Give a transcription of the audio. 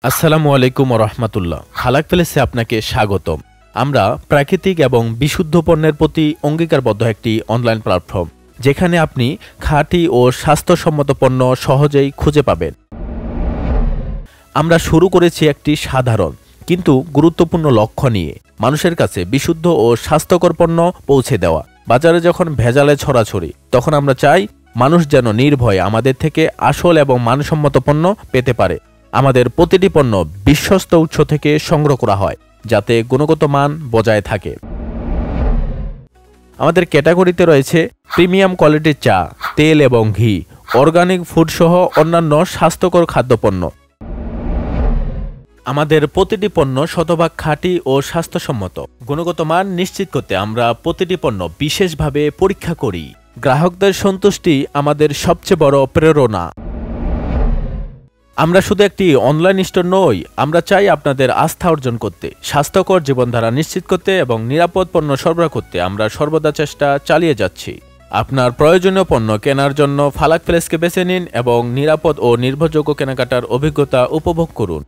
আসসালামু আলাইকুম রহমতুল্লাহ। হালাক প্লেসে আপনাকে স্বাগতম। আমরা প্রাকৃতিক এবং বিশুদ্ধ পণ্যের প্রতি অঙ্গীকারবদ্ধ একটি অনলাইন প্ল্যাটফর্ম, যেখানে আপনি খাঁটি ও স্বাস্থ্যসম্মত পণ্য সহজেই খুঁজে পাবেন। আমরা শুরু করেছি একটি সাধারণ কিন্তু গুরুত্বপূর্ণ লক্ষ্য নিয়ে, মানুষের কাছে বিশুদ্ধ ও স্বাস্থ্যকর পণ্য পৌঁছে দেওয়া। বাজারে যখন ভেজালে ছড়াছড়ি, তখন আমরা চাই মানুষ যেন নির্ভয়ে আমাদের থেকে আসল এবং মানসম্মত পণ্য পেতে পারে। আমাদের প্রতিটি পণ্য বিশ্বস্ত উৎস থেকে সংগ্রহ করা হয়, যাতে গুণগত মান বজায় থাকে। আমাদের ক্যাটাগরিতে রয়েছে প্রিমিয়াম কোয়ালিটির চা, তেল এবং ঘি, অর্গানিক ফুড সহ অন্যান্য স্বাস্থ্যকর খাদ্যপণ্য। আমাদের প্রতিটি পণ্য শতভাগ খাঁটি ও স্বাস্থ্যসম্মত। গুণগত মান নিশ্চিত করতে আমরা প্রতিটি পণ্য বিশেষভাবে পরীক্ষা করি। গ্রাহকদের সন্তুষ্টি আমাদের সবচেয়ে বড় প্রেরণা। আমরা শুধু একটি অনলাইন স্টোর নই, আমরা চাই আপনাদের আস্থা অর্জন করতে, স্বাস্থ্যকর জীবনধারা নিশ্চিত করতে এবং নিরাপদ পণ্য সরবরাহ করতে আমরা সর্বদা চেষ্টা চালিয়ে যাচ্ছি। আপনার প্রয়োজনীয় পণ্য কেনার জন্য ফালাক প্লেসকে বেছে নিন এবং নিরাপদ ও নির্ভরযোগ্য কেনাকাটার অভিজ্ঞতা উপভোগ করুন।